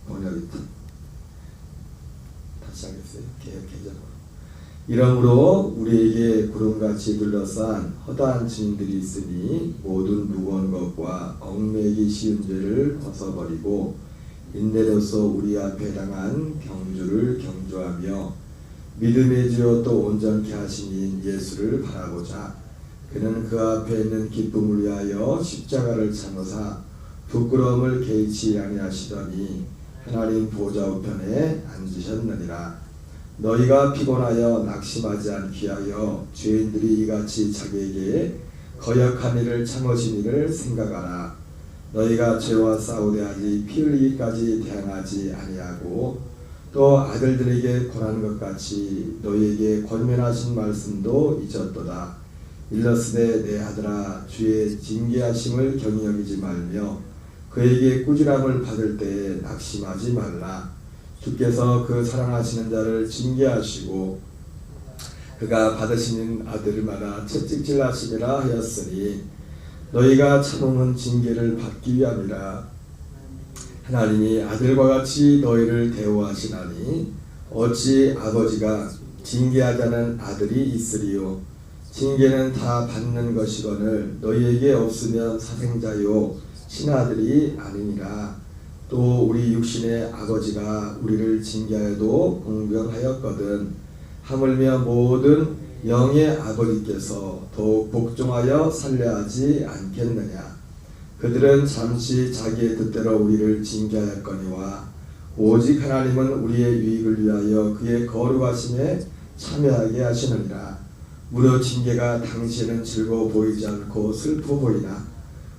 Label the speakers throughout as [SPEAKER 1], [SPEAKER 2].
[SPEAKER 1] 번역이 다시 하겠어요. 개정으로. 이러므로 우리에게 구름같이 둘러싼 허다한 증인들이 있으니 모든 무거운 것과 얽매이기 쉬운 죄를 벗어버리고 인내로서 우리 앞에 당한 경주를 경주하며 믿음의 주요 또 온전케 하신 이인 예수를 바라보자. 그는 그 앞에 있는 기쁨을 위하여 십자가를 참으사 부끄러움을 개의치 아니하시더니 하나님 보좌 우편에 앉으셨느니라. 너희가 피곤하여 낙심하지 않기 하여 죄인들이 이같이 자기에게 거역한 일을 참으신 일을 생각하라. 너희가 죄와 싸우되 하지 피 흘리기까지 대항하지 아니하고 또 아들들에게 권하는 것 같이 너희에게 권면하신 말씀도 잊었도다. 일러스되 내 아들아 주의 징계하심을 경히 여기지 말며 그에게 꾸지람을 받을 때에 낙심하지 말라. 주께서 그 사랑하시는 자를 징계하시고 그가 받으시는 아들마다 채찍질하시리라 하였으니 너희가 참음은 징계를 받기 위함이라. 하나님이 아들과 같이 너희를 대우하시나니 어찌 아버지가 징계하자는 아들이 있으리요. 징계는 다 받는 것이거늘 너희에게 없으면 사생자요 친아들이 아니니라. 또 우리 육신의 아버지가 우리를 징계하여도 공경하였거든 하물며 모든 영의 아버지께서 더욱 복종하여 살려하지 않겠느냐. 그들은 잠시 자기의 뜻대로 우리를 징계하였거니와 오직 하나님은 우리의 유익을 위하여 그의 거룩하심에 참여하게 하시느니라. 무릇 징계가 당시에는 즐거워 보이지 않고 슬퍼 보이나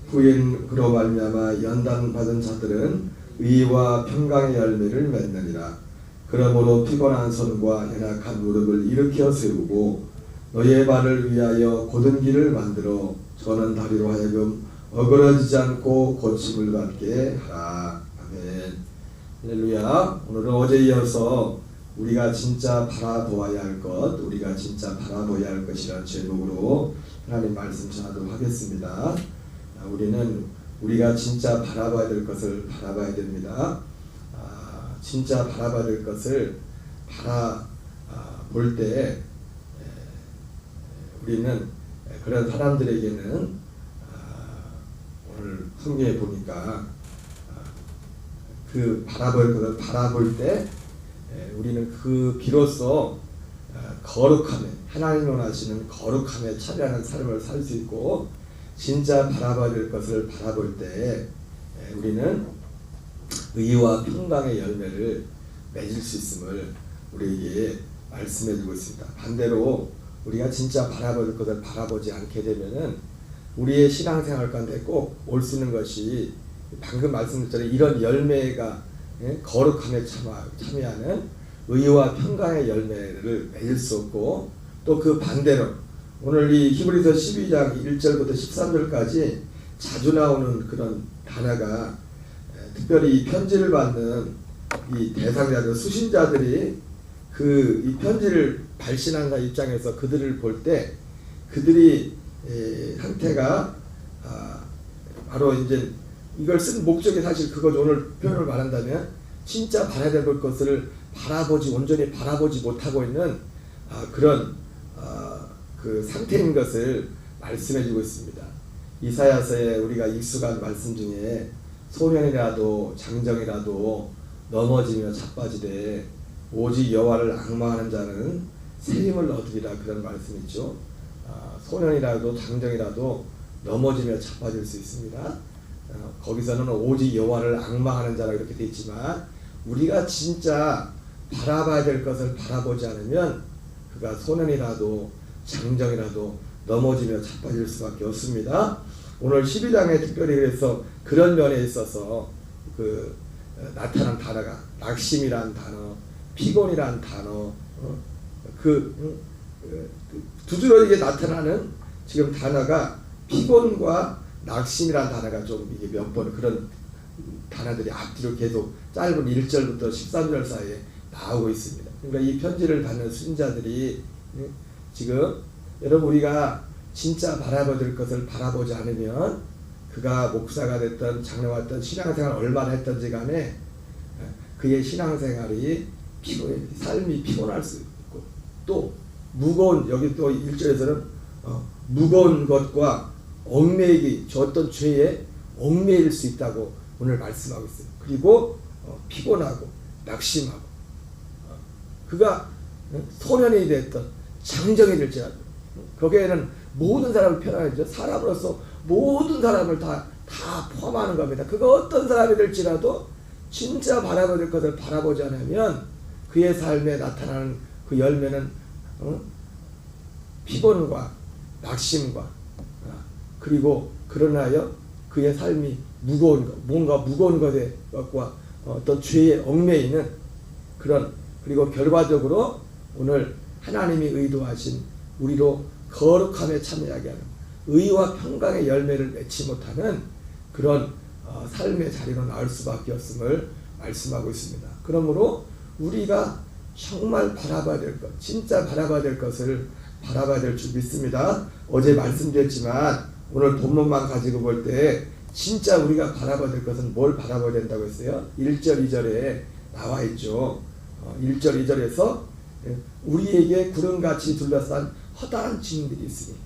[SPEAKER 1] 후인 그로 말미암아 연단받은 자들은 의와 평강의 열매를 맺느니라. 그러므로 피곤한 손과 연약한 무릎을 일으켜 세우고 너의 발을 위하여 곧은 길을 만들어 저는 다리로 하여금 어그러지지 않고 고침을 받게 하라. 아멘. 할렐루야. 오늘은 어제 이어서 우리가 진짜 바라보아야 할 것, 우리가 진짜 바라보아야 할 것이라는 제목으로 하나님 말씀 전하도록 하겠습니다. 우리는 우리가 진짜 바라봐야 될 것을 바라봐야 됩니다. 진짜 바라봐야 될 것을 바라볼 때 우리는 그런 사람들에게는 오늘 성경에 보니까 그 바라볼 것을 바라볼 때 우리는 그 비로소 거룩함에 하나님 원하시는 거룩함에 차비하는 삶을 살 수 있고 진짜 바라봐야 될 것을 바라볼 때 우리는 의와 평강의 열매를 맺을 수 있음을 우리에게 말씀해 주고 있습니다. 반대로 우리가 진짜 바라봐야 될 것을 바라보지 않게 되면은 우리의 신앙생활 가운데 꼭 올 수 있는 것이 방금 말씀드렸던 이런 열매가 거룩함에 참여하는 의와 평강의 열매를 맺을 수 없고 또 그 반대로 오늘 이 히브리서 12장 1절부터 13절까지 자주 나오는 그런 단어가 특별히 이 편지를 받는 이 대상자들 수신자들이 그 이 편지를 발신한 자 입장에서 그들을 볼 때 그들이 상태가 바로 이제 이걸 쓴 목적이 사실 그거죠. 오늘 표현을 말한다면 진짜 바라야 될 것을 온전히 바라보지 못하고 있는 그런 그 상태인 것을 말씀해주고 있습니다. 이사야서에 우리가 익숙한 말씀 중에 소년이라도 장정이라도 넘어지며 자빠지되 오직 여호와를 앙망하는 자는 새 힘을 얻으리라 그런 말씀 있죠. 소년이라도 장정이라도 넘어지며 자빠질 수 있습니다. 거기서는 오직 여호와를 앙망하는 자라 이렇게 되어 있지만 우리가 진짜 바라봐야 될 것을 바라보지 않으면 그가 소년이라도 장정이라도 넘어지며 자빠질 수밖에 없습니다. 오늘 12장에 특별히 그래서 그런 면에 있어서 그 나타난 단어가 낙심이란 단어, 피곤이란 단어, 두드러지게 나타나는 지금 단어가 피곤과 낙심이란 단어가 좀 이게 몇 번 그런 단어들이 앞뒤로 계속 짧은 1절부터 13절 사이에 나오고 있습니다. 그러니까 이 편지를 받는 수신자들이 지금 여러분 우리가 진짜 바라봐야 될 것을 바라보지 않으면 그가 목사가 됐든 장로가 됐든 신앙생활 얼마나 했든지 간에 그의 신앙생활이 삶이 피곤할 수 있고, 또 무거운, 여기 또 1절에서는 무거운 것과 얽매이기, 저 어떤 죄에 얽매일 수 있다고 오늘 말씀하고 있어요. 그리고 피곤하고 낙심하고, 그가 소년이 됐던 장정이 될지라도 거기에는 모든 사람을 표현하죠. 사람으로서 모든 사람을 다 포함하는 겁니다. 그가 어떤 사람이 될지라도 진짜 바라볼 것을 바라보지 않으면 그의 삶에 나타나는 그 열매는 피곤과 낙심과, 그리고 그러나요 그의 삶이 무거운 것, 뭔가 무거운 것과 어떤 죄에 얽매이는 그런, 그리고 결과적으로 오늘 하나님이 의도하신 우리로 거룩함에 참여하게 하는, 의와 평강의 열매를 맺지 못하는 그런 삶의 자리로 나올 수밖에 없음을 말씀하고 있습니다. 그러므로 우리가 정말 바라봐야 될 것, 진짜 바라봐야 될 것을 바라봐야 될 줄 믿습니다. 어제 말씀드렸지만 오늘 본문만 가지고 볼 때 진짜 우리가 바라봐야 될 것은 뭘 바라봐야 된다고 했어요? 1절 2절에 나와 있죠. 1절 2절에서 우리에게 구름같이 둘러싼 허다한 증인들이 있으니,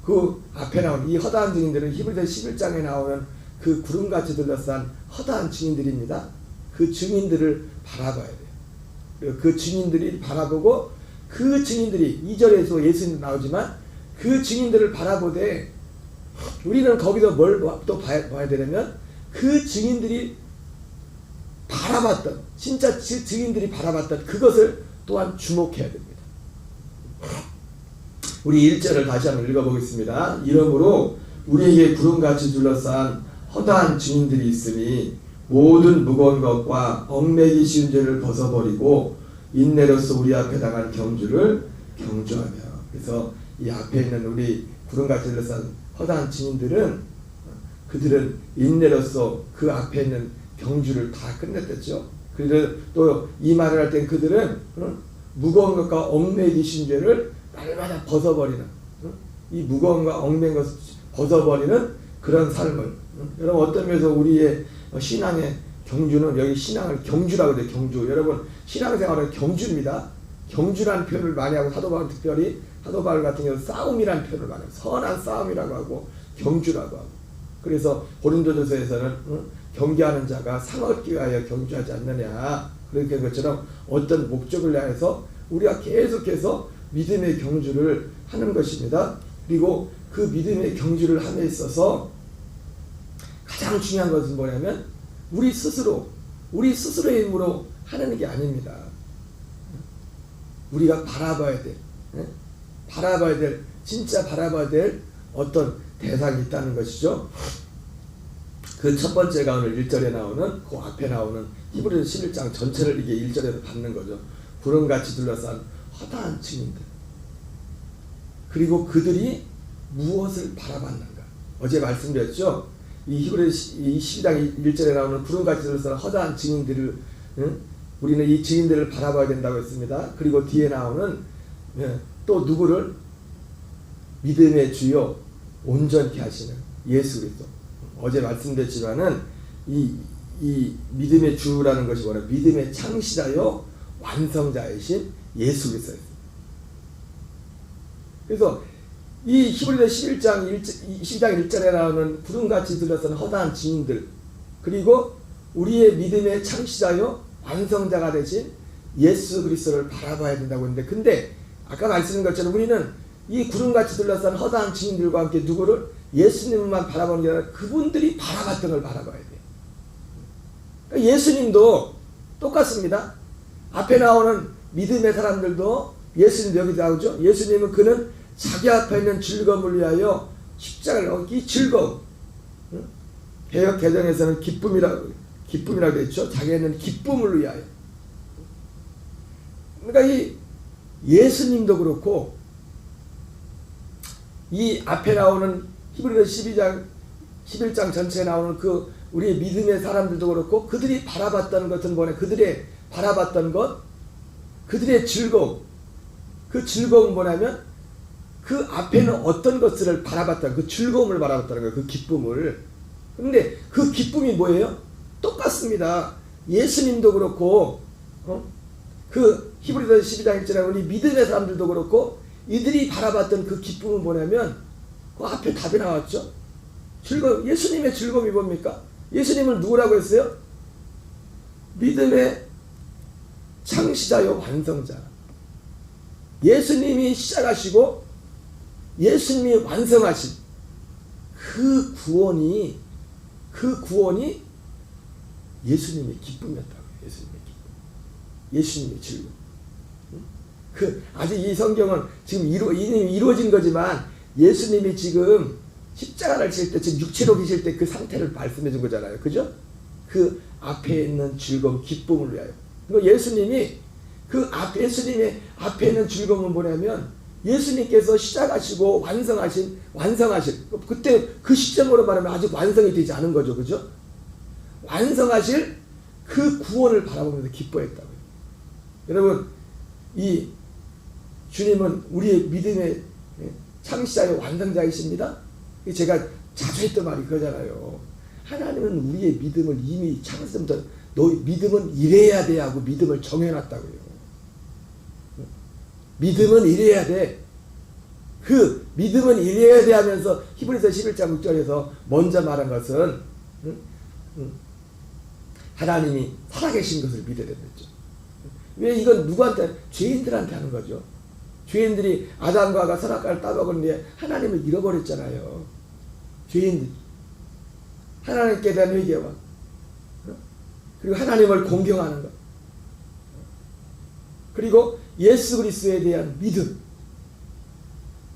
[SPEAKER 1] 그 앞에 나온 이 허다한 증인들은 히브리서 11장에 나오는 그 구름같이 둘러싼 허다한 증인들입니다. 그 증인들을 바라봐야 돼요. 그 증인들이 바라보고, 그 증인들이 2절에서 예수님 나오지만 그 증인들을 바라보되, 우리는 거기서 뭘 또 봐야 되냐면 그 증인들이 바라봤던, 진짜 증인들이 바라봤던 그것을 또한 주목해야 됩니다. 우리 1절을 다시 한번 읽어보겠습니다. 이러므로 우리에게 구름같이 둘러싼 허다한 증인들이 있으니 모든 무거운 것과 얽매기 쉬운 죄를 벗어버리고 인내로서 우리 앞에 당한 경주를 경주하며. 그래서 이 앞에 있는 우리 구름같이 둘러싼 허다한 증인들은, 그들은 인내로서 그 앞에 있는 경주를 다 끝냈댔죠. 그리고 또 이 말을 할 땐 그들은 무거운 것과 얽매기 쉬운 죄를 날마다 벗어버리는, 이 무거움과 얽매인 것을 벗어버리는 그런 삶을, 여러분 어떤 면에서 우리의 신앙의 경주는, 여기 신앙을 경주라고 해요. 경주. 여러분 신앙생활은 경주입니다. 경주라는 표현을 많이 하고, 사도 바울 특별히 사도 바울 같은 경우 싸움이라는 표현을 많이 해요. 선한 싸움이라고 하고 경주라고 하고. 그래서 고린도전서에서는 경계하는 자가 상 얻기 위하여 경주하지 않느냐, 그렇게 것처럼 어떤 목적을 위해서 우리가 계속해서 믿음의 경주를 하는 것입니다. 그리고 그 믿음의 경주를 함에 있어서 가장 중요한 것은 뭐냐면 우리 스스로의 힘으로 하는 게 아닙니다. 우리가 바라봐야 될, 진짜 바라봐야 될 어떤 대상이 있다는 것이죠. 그 첫 번째가 오늘 1절에 나오는, 그 앞에 나오는 히브리서 11장 전체를 이게 1절에서 받는 거죠. 구름같이 둘러싼 허다한 증인들. 그리고 그들이 무엇을 바라봤는가. 어제 말씀드렸죠. 이 히브리서 12장 1절에 나오는 구름같이 둘러싼 허다한 증인들을, 우리는 이 증인들을 바라봐야 된다고 했습니다. 그리고 뒤에 나오는 또 누구를? 믿음의 주요 온전케 하시는 예수 그리스도. 어제 말씀드렸지만은 이 믿음의 주라는 것이 뭐냐? 믿음의 창시자요 완성자이신 예수 그리스도입니다. 그래서 이 히브리서 12장 1절에 나오는 구름같이 둘러싼 허다한 증인들, 그리고 우리의 믿음의 창시자요 완성자가 되신 예수 그리스도를 바라봐야 된다고 했는데, 근데 아까 말씀드린 것처럼 우리는 이 구름같이 둘러싼 허다한 증인들과 함께 누구를? 예수님만 바라보는 게 아니라 그분들이 바라봤던 걸 바라봐야 돼요. 그러니까 예수님도 똑같습니다. 앞에 나오는 믿음의 사람들도 예수님 여기 나오죠. 예수님은 그는 자기 앞에 있는 즐거움을 위하여 십자가를, 이 즐거움, 개역 개정에서는 기쁨이라고 되어 있죠. 자기가 있는 기쁨을 위하여. 그러니까 이 예수님도 그렇고, 이 앞에 나오는 히브리서 11장 전체에 나오는 그 우리의 믿음의 사람들도 그렇고, 그들이 바라봤던 것은 뭐냐? 그들의 바라봤던 것, 그들의 즐거움. 그 즐거움은 뭐냐면 그 앞에는 어떤 것을 바라봤다는, 그 즐거움을 바라봤다는 거예요. 그 기쁨을. 그런데 그 기쁨이 뭐예요? 똑같습니다. 예수님도 그렇고 그 히브리서 12장 1절에 우리 믿음의 사람들도 그렇고 이들이 바라봤던 그 기쁨은 뭐냐면 그 앞에 답이 나왔죠. 즐거움. 예수님의 즐거움이 뭡니까? 예수님을 누구라고 했어요? 믿음의 창시자요 완성자. 예수님이 시작하시고 예수님이 완성하신 그 구원이 예수님의 기쁨이었다고. 예수님의 기쁨. 예수님의 즐거움. 그 아직 이 성경은 지금 이미 이루어진 거지만 예수님이 지금 십자가를 칠 때 지금 육체로 계실 때 그 상태를 말씀해 준 거잖아요. 그죠? 그 앞에 있는 즐거움, 기쁨을 위하여. 예수님이 예수님의 앞에 있는 즐거움은 뭐냐면 예수님께서 시작하시고 완성하신 그때 그 시점으로 말하면 아직 완성이 되지 않은 거죠. 그죠? 완성하실 그 구원을 바라보면서 기뻐했다고요. 여러분, 이 주님은 우리의 믿음의 창시자의 완성자이십니다. 제가 자주 했던 말이 그거잖아요. 하나님은 우리의 믿음을 이미 창세부터 너희 믿음은 이래야 돼 하고 믿음을 정해놨다고요. 믿음은 이래야 돼. 그 믿음은 이래야 돼 하면서 히브리서 11장 6절에서 먼저 말한 것은 하나님이 살아계신 것을 믿어야 된댔죠. 왜 이건 누구한테? 죄인들한테 하는 거죠. 죄인들이 아담과 하와가 선악과를 따먹었는데 하나님을 잃어버렸잖아요. 죄인들. 하나님께 대한 회개와 그리고 하나님을 공경하는 것. 그리고 예수 그리스도에 대한 믿음.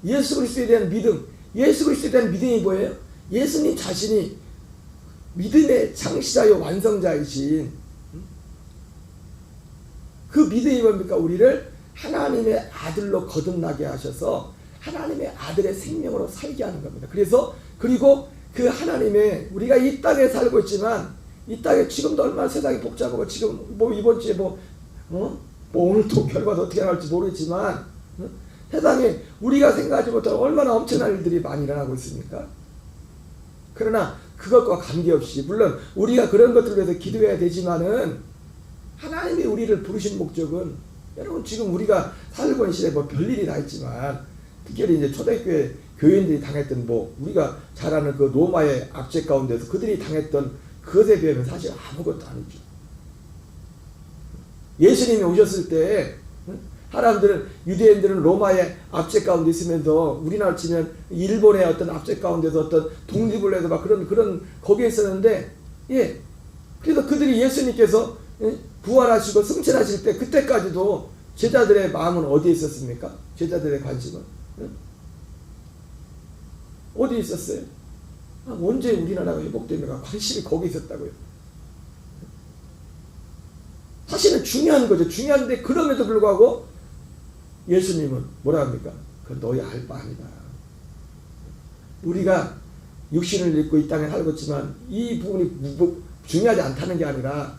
[SPEAKER 1] 예수 그리스도에 대한 믿음. 예수 그리스도에 대한 믿음이 뭐예요? 예수님 자신이 믿음의 창시자요 완성자이신 그 믿음이 뭡니까? 우리를 하나님의 아들로 거듭나게 하셔서 하나님의 아들의 생명으로 살게 하는 겁니다. 그리고 그 하나님의 우리가 이 땅에 살고 있지만 이 땅에 지금도 얼마나 세상이 복잡하고 지금 뭐 이번 주에 뭐 오늘 또 결과도 어떻게 나올지 모르겠지만 세상에 우리가 생각하지 못하는 얼마나 엄청난 일들이 많이 일어나고 있습니까? 그러나 그것과 관계없이 물론 우리가 그런 것들을 위해서 기도해야 되지만은 하나님이 우리를 부르신 목적은 여러분 지금 우리가 살고 있는 시대에 뭐 별일이 다 있지만 특별히 이제 초대교회 교인들이 당했던 우리가 잘 아는 그 로마의 압제 가운데서 그들이 당했던 그것에 비하면 사실 아무것도 아니죠. 예수님이 오셨을 때 유대인들은 로마의 압제 가운데 있으면서 우리나라 치면 일본의 어떤 압제 가운데서 어떤 독립을 해서 막 그런 거기에 있었는데 그래서 그들이 예수님께서 부활하시고 승천하실 때 그때까지도 제자들의 마음은 어디에 있었습니까? 제자들의 관심은 어디에 있었어요? 언제 우리나라가 회복되는가 관심이 거기 있었다고요. 사실은 중요한 거죠. 중요한데 그럼에도 불구하고 예수님은 뭐라 합니까? 그건 너희 알 바 아니다. 우리가 육신을 입고 이 땅에 살고 있지만 이 부분이 중요하지 않다는 게 아니라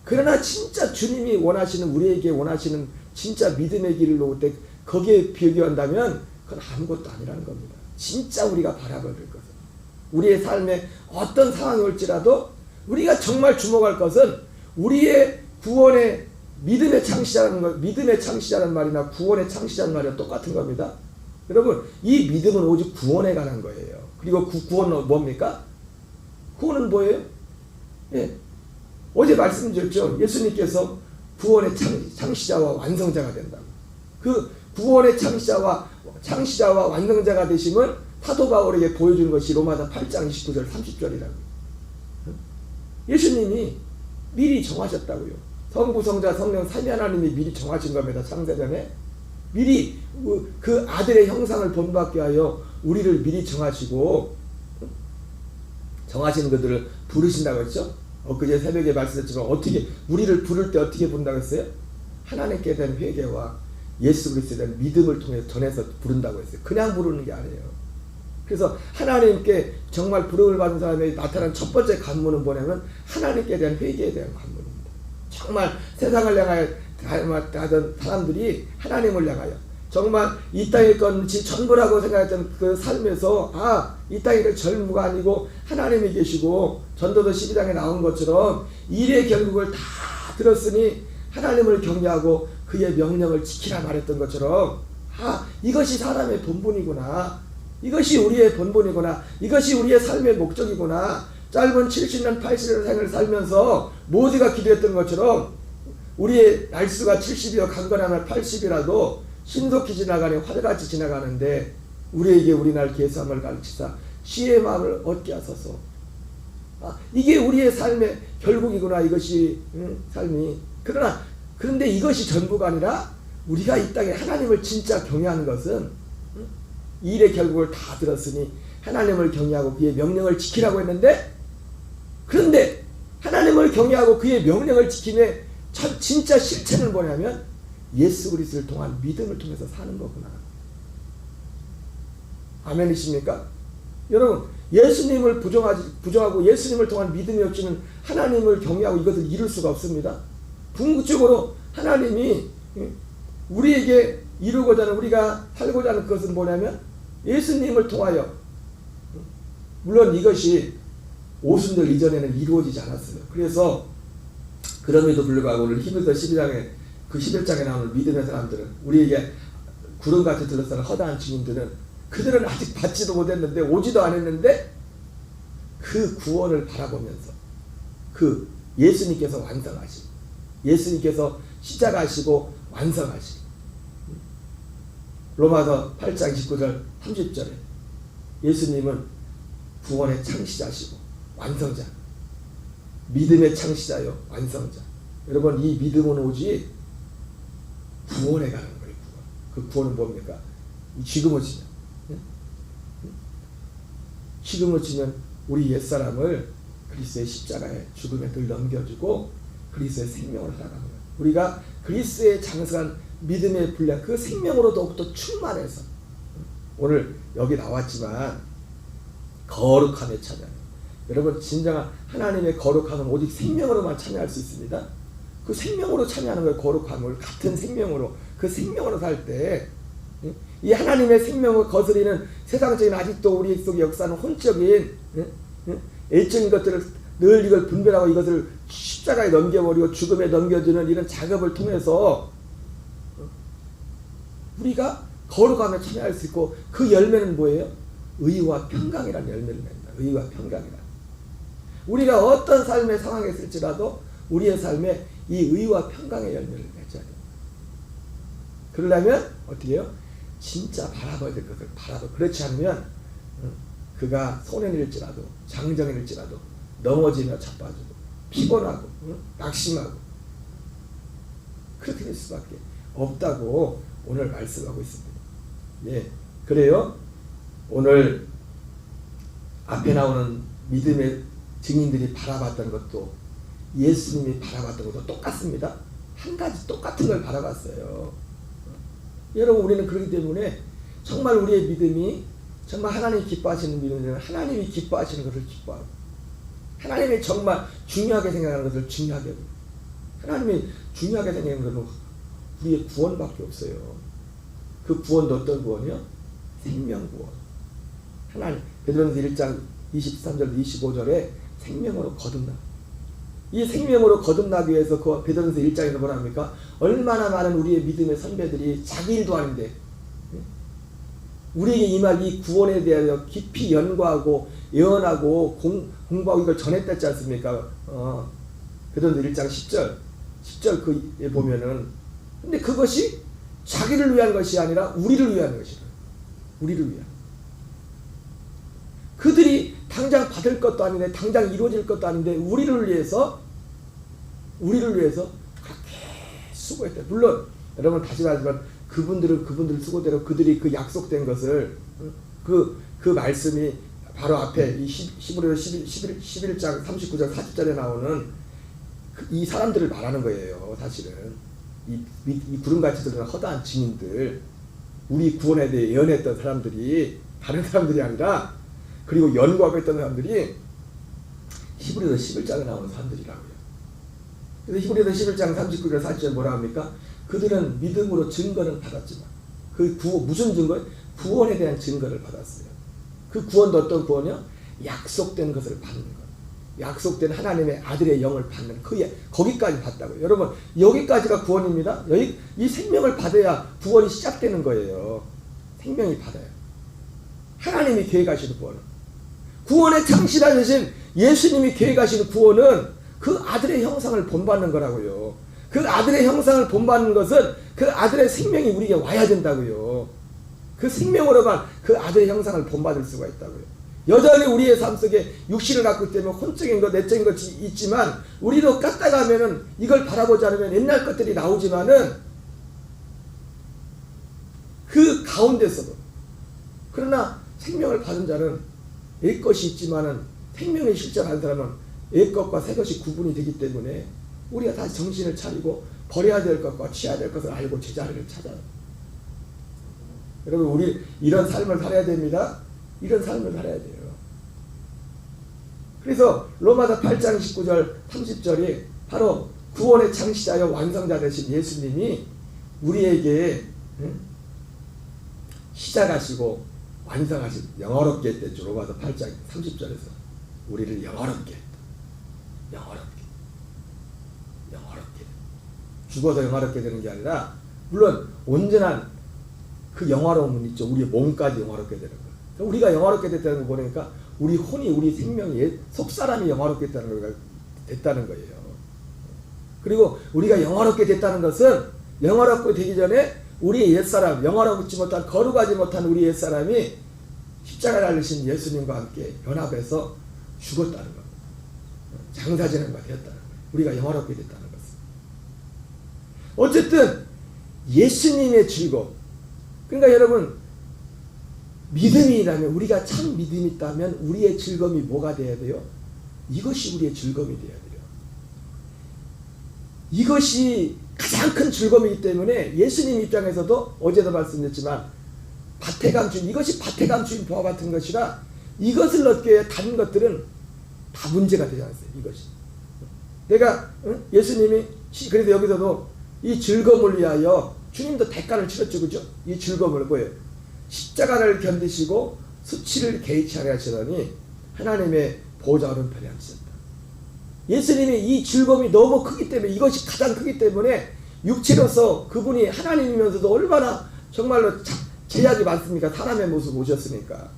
[SPEAKER 1] 그러나 진짜 주님이 우리에게 원하시는 진짜 믿음의 길을 놓을 때 거기에 비교한다면 그건 아무것도 아니라는 겁니다. 진짜 우리가 바라볼 것은 우리의 삶에 어떤 상황이 올지라도 우리가 정말 주목할 것은 우리의 구원의 믿음의 창시자라는 말이나 구원의 창시자라는 말이랑 똑같은 겁니다. 여러분 이 믿음은 오직 구원에 관한 거예요. 그리고 구원은 뭡니까? 구원은 뭐예요? 어제 말씀드렸죠. 예수님께서 구원의 창시자와 완성자가 된다고. 그 구원의 창시자와 완성자가 되심을 사도 바울에게 보여주는 것이 로마서 8장 29절 30절이라고. 예수님이 미리 정하셨다고요. 성부 성자 성령 삼위 하나님이 미리 정하신 겁니다. 창세전에 미리 그 아들의 형상을 본받게 하여 우리를 미리 정하시고 정하시는 것들을 부르신다고 했죠. 그제 새벽에 말씀드렸지만 어떻게 우리를 부를 때 어떻게 부른다고 했어요? 하나님께 대한 회개와 예수 그리스도에 대한 믿음을 통해서 전해서 부른다고 했어요. 그냥 부르는 게 아니에요. 그래서 하나님께 정말 부름을 받은 사람이 나타난 첫 번째 관문은 뭐냐면 하나님께 대한 회개에 대한 관문입니다. 정말 세상을 향하여 하던 사람들이 하나님을 향하여 정말 이 땅의 것이 전부라고 생각했던 그 삶에서 이 땅의 전부가 아니고 하나님이 계시고 전도서 12장에 나온 것처럼 일의 결국을 다 들었으니 하나님을 경외하고 그의 명령을 지키라 말했던 것처럼 이것이 사람의 본분이구나. 이것이 우리의 본분이구나. 이것이 우리의 삶의 목적이구나. 짧은 70년 80년 생을 살면서 모두가 기도했던 것처럼 우리의 날수가 70이여 강건하면 80이라도 신속히 지나가니 화살같이 지나가는데 우리에게 우리날 계수함을 가르치사 시의 마음을 얻게 하소서. 이게 우리의 삶의 결국이구나. 이것이 삶이. 그런데 이것이 전부가 아니라 우리가 이 땅에 하나님을 진짜 경외하는 것은 일의 결국을 다 들었으니 하나님을 경외하고 그의 명령을 지키라고 했는데, 그런데 하나님을 경외하고 그의 명령을 지킴의 진짜 실체는 뭐냐면 예수 그리스도를 통한 믿음을 통해서 사는 거구나. 아멘이십니까? 여러분, 예수님을 부정하고 예수님을 통한 믿음이 없이는 하나님을 경외하고 이것을 이룰 수가 없습니다. 궁극적으로 하나님이 우리에게 이루고자 하는, 우리가 살고자 하는 그것은 뭐냐면 예수님을 통하여, 물론 이것이 오순절 이전에는 이루어지지 않았어요. 그래서 그럼에도 불구하고 오늘 히브리서 12장에 그 11장에 나오는 믿음의 사람들은, 우리에게 구름같이 들러서는 허다한 증인들은, 그들은 아직 받지도 못했는데 오지도 않았는데 그 구원을 바라보면서 그 예수님께서 완성하시고, 예수님께서 시작하시고 완성하시고, 로마서 8장 19절 30절에 예수님은 구원의 창시자시고 완성자, 믿음의 창시자요 완성자. 여러분, 이 믿음은 오직 구원에 가는 거예요. 그 구원은 뭡니까? 지금을 치면, 지금을 치면 우리 옛사람을 그리스도의 십자가의 죽음에 늘 넘겨주고 그리스도의 생명을 살아가는 거예요. 우리가 그리스도의 장성한 믿음의 분량, 그 생명으로 더욱더 충만해서 오늘 여기 나왔지만 거룩함에 참여. 여러분, 진정한 하나님의 거룩함은 오직 생명으로만 참여할 수 있습니다. 그 생명으로 참여하는 거예요. 거룩함을 같은 생명으로, 그 생명으로 살 때 이 하나님의 생명을 거스리는 세상적인, 아직도 우리 속에 역사하는 혼적인 애적인 것들을 늘 이걸 분별하고 이것을 십자가에 넘겨버리고 죽음에 넘겨주는 이런 작업을 통해서 우리가 거룩함에 참여할 수 있고, 그 열매는 뭐예요? 의와 평강이라는 열매를 맺는다. 의와 평강이라. 우리가 어떤 삶의 상황에 있을지라도 우리의 삶에 이 의와 평강의 열매를 맺어야 됩니다. 그러려면 어떻게 해요? 진짜 바라봐야 될 것을 바라봐. 그렇지 않으면 그가 손해일지라도 장정일지라도 넘어지며 자빠지고 피곤하고 낙심하고 그렇게 될 수밖에 없다고 오늘 말씀하고 있습니다. 예, 그래요. 오늘 앞에 나오는 믿음의 증인들이 바라봤던 것도 예수님이 바라봤던 것도 똑같습니다. 한 가지 똑같은 걸 바라봤어요. 여러분, 우리는 그렇기 때문에 정말 우리의 믿음이 정말 하나님이 기뻐하시는 믿음이면 하나님이 기뻐하시는 것을 기뻐하고, 하나님이 정말 중요하게 생각하는 것을 중요하게 하고, 하나님이 중요하게 생각하는 것은 우리의 구원밖에 없어요. 그 구원도 어떤 구원이요? 생명 구원. 하나님, 베드로전서 1장 23절 25절에 생명으로 거듭나. 이 생명으로 거듭나기 위해서 그 베드로전서 1장에서 뭐라 합니까? 얼마나 많은 우리의 믿음의 선배들이 자기 일도 아닌데 우리에게 임할 이 구원에 대하여 깊이 연구하고 예언하고 공부하고 이걸 전했다지 않습니까? 베드로전서 1장 10절 그에 보면은, 근데 그것이 자기를 위한 것이 아니라 우리를 위한 것이라. 우리를 위한. 그들이 당장 받을 것도 아닌데, 당장 이루어질 것도 아닌데 우리를 위해서 그렇게 수고했다. 물론 여러분, 다시 말하지만 그분들 수고대로 그들이 그 약속된 것을, 그 말씀이 바로 앞에 이 히브리서 11장 39절 40절에 나오는 이 사람들을 말하는 거예요. 사실은 이 구름같이 들어간 허다한 증인들, 우리 구원에 대해 예언했던 사람들이 다른 사람들이 아니라, 그리고 연구하고 있던 사람들이 히브리서 11장에 나오는 사람들이라고요. 그래서 히브리서 11장 39절 40절 뭐라 합니까? 그들은 믿음으로 증거를 받았지만, 무슨 증거? 구원에 대한 증거를 받았어요. 그 구원도 어떤 구원이요? 약속된 것을 받는 것. 약속된 하나님의 아들의 영을 받는 거기까지 받다고요. 여러분 여기까지가 구원입니다. 이 생명을 받아야 구원이 시작되는 거예요. 생명이 받아요. 하나님이 계획하시는 구원의 창시자이신 예수님이 계획하시는 구원은 그 아들의 형상을 본받는 거라고요. 그 아들의 형상을 본받는 것은 그 아들의 생명이 우리에게 와야 된다고요. 그 생명으로만 그 아들의 형상을 본받을 수가 있다고요. 여전히 우리의 삶 속에 육신을 갖고 있기 때문에 혼적인 것, 내적인 것이 있지만 우리도 깠다가면은 이걸 바라보지 않으면 옛날 것들이 나오지만은 그 가운데서도 그러나 생명을 받은 자는 옛 것이 있지만은 생명이 실제한 사람은 옛 것과 새 것이 구분이 되기 때문에 우리가 다시 정신을 차리고 버려야 될 것과 취해야 될 것을 알고 제자리를 찾아요. 여러분 우리 이런 삶을 살아야 됩니다. 이런 삶을 살아야 돼요. 그래서 로마서 8장 19절 30절이 바로 구원의 창시자여 완성자 되신 예수님이 우리에게 시작하시고 완성하신 영화롭게 했댔죠. 로마서 8장 30절에서 우리를 영화롭게 했다. 영화롭게 죽어서 영화롭게 되는 게 아니라 물론 온전한 그 영화로움은 있죠. 우리의 몸까지 영화롭게 되는 거예요. 우리가 영화롭게 됐다는 거 보니까 우리 혼이 우리 생명이 속사람이 영화롭게 됐다는 거예요. 그리고 우리가 영화롭게 됐다는 것은 영화롭게 되기 전에 우리의 옛사람 영화롭지 못한 거룩하지 못한 우리 옛사람이 십자가를 달리신 예수님과 함께 연합해서 죽었다는 겁니다. 장사지는 바 되었다는 거예요. 우리가 영화롭게 됐다는 것은. 어쨌든 예수님의 즐거움. 그러니까 여러분 믿음이라면 우리가 참 믿음이 있다면 우리의 즐거움이 뭐가 돼야 돼요? 이것이 우리의 즐거움이 돼야 돼요. 이것이 가장 큰 즐거움이기 때문에 예수님 입장에서도 어제도 말씀드렸지만 밭에 감추인 이것이 밭에 감추인 보화 같은 것이라 이것을 얻기 위해 다른 것들은 다 문제가 되지 않았어요. 이것이 내가 예수님이 그래서 여기서도 이 즐거움을 위하여 주님도 대가를 치렀죠. 그죠? 이 즐거움을 뭐예요? 십자가를 견디시고 수치를 개의치 않게 하시더니 하나님의 보좌 오른편에 앉으셨다. 예수님이 이 즐거움이 너무 크기 때문에 이것이 가장 크기 때문에 육체로서 그분이 하나님이면서도 얼마나 정말로 제약이 많습니까? 사람의 모습 오셨으니까.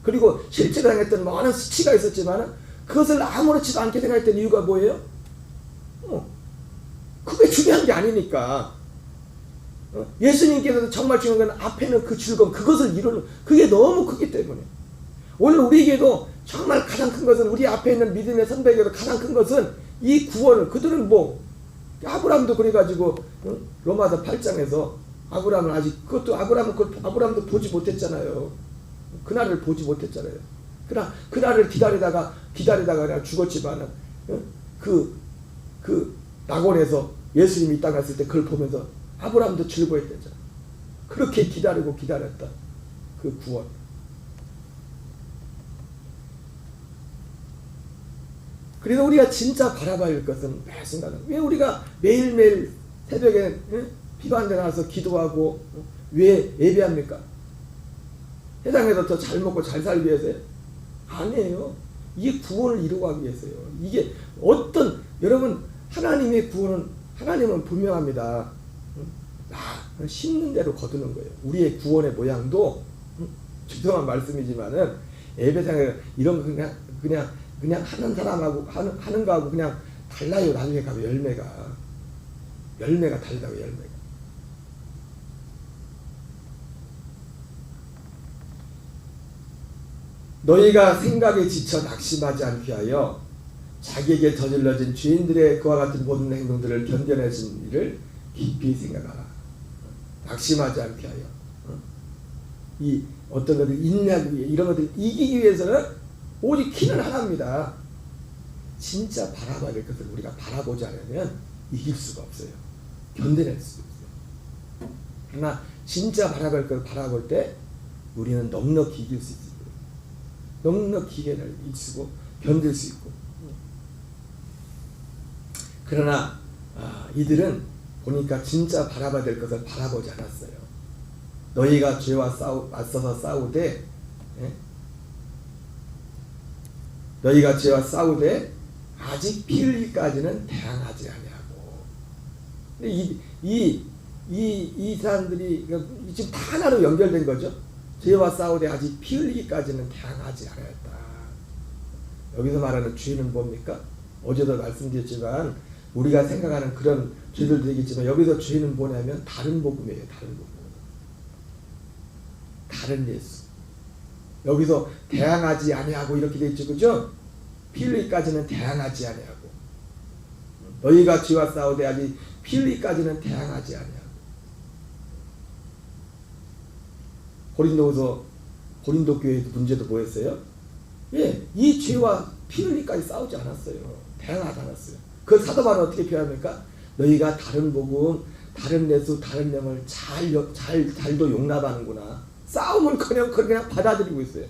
[SPEAKER 1] 그리고 실제로 당했던 많은 수치가 있었지만 그것을 아무렇지도 않게 생각했던 이유가 뭐예요? 그게 중요한 게 아니니까. 예수님께서도 정말 중요한 건 앞에는 그 즐거움, 그것을 이루는 그게 너무 크기 때문에 오늘 우리에게도 정말 가장 큰 것은 우리 앞에 있는 믿음의 선배에게도 가장 큰 것은 이 구원을 그들은 뭐 아브라함도 그래가지고 로마서 8장에서 아브라함은 아직 그것도 아브라함도 보지 못했잖아요. 그날을 보지 못했잖아요. 그러나 그날을 기다리다가 그냥 죽었지만은 그 낙원에서 예수님이 이 땅에 왔을 때 그걸 보면서 아브라함도 즐거워했잖아요. 그렇게 기다렸다. 그 구원. 그래서 우리가 진짜 바라봐야 할 것은 매 순간 왜 우리가 매일매일 새벽에 비반대 나와서 기도하고 왜 예배합니까? 세상에서 더 잘 먹고 잘 살기 위해서요? 아니에요. 이게 구원을 이루기 위해서요. 이게 여러분 하나님의 구원은 하나님은 분명합니다. 심는 대로 거두는 거예요. 우리의 구원의 모양도 죄송한 말씀이지만은 예배상에 이런 거 그냥 하는 사람하고 하는 거하고 그냥 달라요. 나중에 가면 열매가 달라요. 열매가. 너희가 생각에 지쳐 낙심하지 않게 하여 자기에게 저질러진 죄인들의 그와 같은 모든 행동들을 견뎌내신 일을 깊이 생각하라. 낙심하지 않게 하여 이 어떤 것들 인내하기 위해 이런 것들 이기기 위해서는 오직 키는 하나입니다. 진짜 바라봐야 될 것을 우리가 바라보지 않으면 이길 수가 없어요. 견뎌낼 수가 없어요. 그러나 진짜 바라볼 것을 바라볼 때 우리는 넉넉히 이길 수 있어요. 넉넉히 이기고 견딜 수 있고. 그러나 이들은 보니까 진짜 바라봐야 될 것을 바라보지 않았어요. 너희가 죄와 맞서서 싸우되 너희가 죄와 싸우되 아직 피 흘리기까지는 대항하지 아니하고. 근데 이 사람들이 지금 다 하나로 연결된 거죠. 죄와 싸우되 아직 피 흘리기까지는 대항하지 않았다. 여기서 말하는 죄는 뭡니까? 어제도 말씀드렸지만 우리가 생각하는 그런 죄들도 되겠지만 여기서 죄는 뭐냐면 다른 복음이에요. 다른 복음. 다른 예수. 여기서 대항하지 아니하고 이렇게 돼 있죠. 그죠? 피 흘리기까지는 대항하지 아니하고. 너희가 죄와 싸우되 아직 피 흘리기까지는 대항하지 아니하고. 고린도 교회의 문제도 뭐였어요? 예, 이 죄와 피 흘리기까지 싸우지 않았어요. 대항하지 않았어요. 그 사도 바울은 어떻게 표현합니까? 너희가 다른 복음, 다른 예수, 다른 영을 잘도 용납하는구나. 싸움을커녕 그냥 받아들이고 있어요.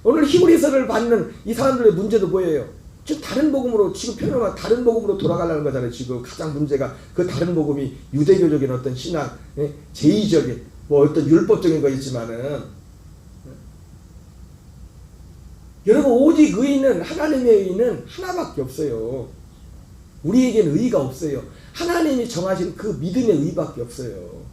[SPEAKER 1] 오늘 히브리서를 받는 이 사람들의 문제도 뭐예요? 지금 다른 복음으로 지금 표현하면 다른 복음으로 돌아가려는 거잖아요. 지금 가장 문제가 그 다른 복음이 유대교적인 어떤 신앙, 제의적인 뭐 어떤 율법적인 거 있지만은 여러분 오직 의인은 하나님의 의인은 하나밖에 없어요. 우리에게는 의의가 없어요. 하나님이 정하신 그 믿음의 의의밖에 없어요.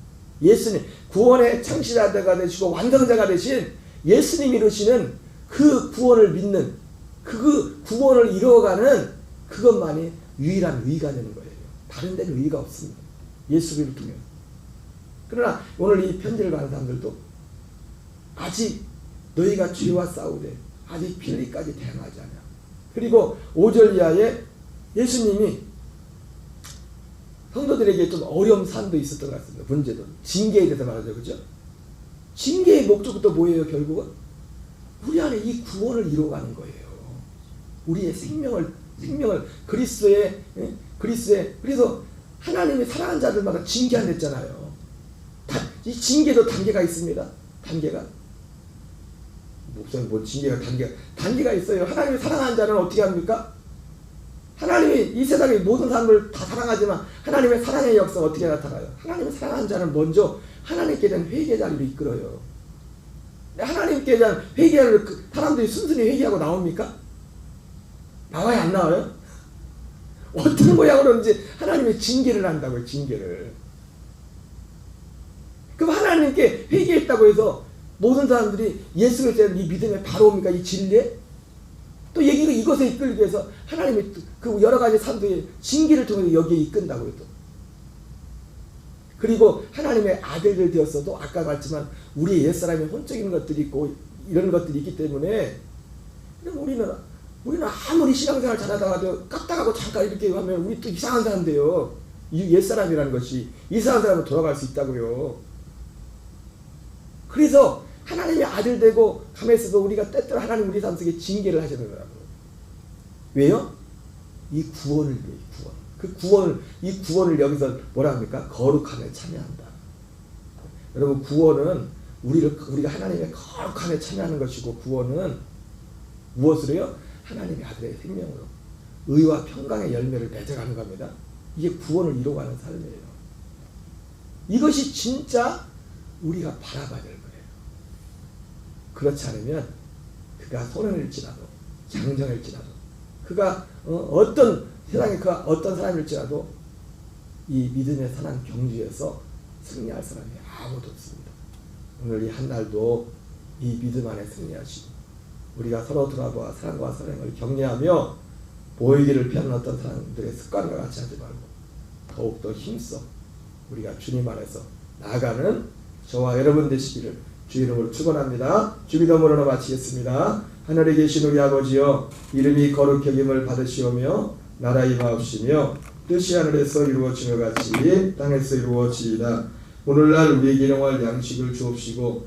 [SPEAKER 1] 예수님 구원의 창시자가 되시고 완성자가 되신 예수님이 이루시는 그 구원을 믿는 그 구원을 이루어가는 그것만이 유일한 의의가 되는 거예요. 다른 데는 의의가 없습니다. 예수를 통해. 그러나 오늘 이 편지를 받은 사람들도 아직 너희가 죄와 싸우되 아직 피 흘리기까지 대항하지 않아. 그리고 5절 이하에 예수님이 성도들에게 좀 어려운 삶도 있었던 것 같습니다. 문제도. 징계에 대해서 말하죠. 그죠? 징계의 목적부터 뭐예요? 결국은 우리 안에 이 구원을 이루어가는 거예요. 우리의 생명을 그리스도의 그래서 하나님의 사랑하는 자들마다 징계한댔잖아요. 이 징계도 단계가 있습니다. 단계가. 목사님 뭐 징계가 단계가 있어요. 하나님의 사랑하는 자는 어떻게 합니까? 하나님이 이 세상의 모든 사람을 다 사랑하지만 하나님의 사랑의 역사가 어떻게 나타나요? 하나님의 사랑하는 자는 먼저 하나님께 대한 회개 자리로 이끌어요. 하나님께 대한 회개를 사람들이 순순히 회개하고 나옵니까? 나와요? 안 나와요? 어떤 모양으로든지 하나님의 징계를 한다고요. 징계를. 그럼 하나님께 회개했다고 해서 모든 사람들이 예수 그리스도의 이 믿음에 바로 옵니까? 이 진리에? 또 얘기가 이것에 이끌기 위해서 하나님의 그 여러 가지 사람들의 징계를 통해서 여기에 이끈다고요. 또. 그리고 하나님의 아들들 되었어도 아까 봤지만 우리의 옛사람의 혼적인 것들이 있고 이런 것들이 있기 때문에 우리는 아무리 신앙생활 잘하다가도 깠다가고 잠깐 이렇게 하면 우리 또 이상한 사람 돼요. 이 옛사람이라는 것이 이상한 사람으로 돌아갈 수 있다고요. 그래서 하나님의 아들 되고 가만있어도 우리가 때때로 하나님 우리 삶 속에 징계를 하시는 거라고요. 왜요? 이 구원을 위해 이 구원을 여기서 뭐라 합니까? 거룩함에 참여한다. 여러분 구원은 우리가 하나님의 거룩함에 참여하는 것이고 구원은 무엇으로요? 하나님의 아들의 생명으로 의와 평강의 열매를 맺어가는 겁니다. 이게 구원을 이루어가는 삶이에요. 이것이 진짜 우리가 바라봐야 될 거예요. 그렇지 않으면 그가 소년일지라도 장정일지라도 그가 어떤 세상에 그가 어떤 사람일지라도 이 믿음의 선한 경주에서 승리할 사람이 아무도 없습니다. 오늘 이 한 날도 이 믿음 안에 승리하시고 우리가 서로 돌아보아 사랑과 사랑을 격려하며 보이기를 피하는 어떤 사람들의 습관과 같이 하지 말고 더욱더 힘써 우리가 주님 안에서 나아가는 저와 여러분 되시기를 주 이름으로 축원합니다. 주기도문으로 마치겠습니다. 하늘에 계신 우리 아버지여 이름이 거룩히 여김을 받으시오며 나라 임하옵시며 뜻이 하늘에서 이루어지며 같이 땅에서 이루어지이다. 오늘날 우리에게 일용할 양식을 주옵시고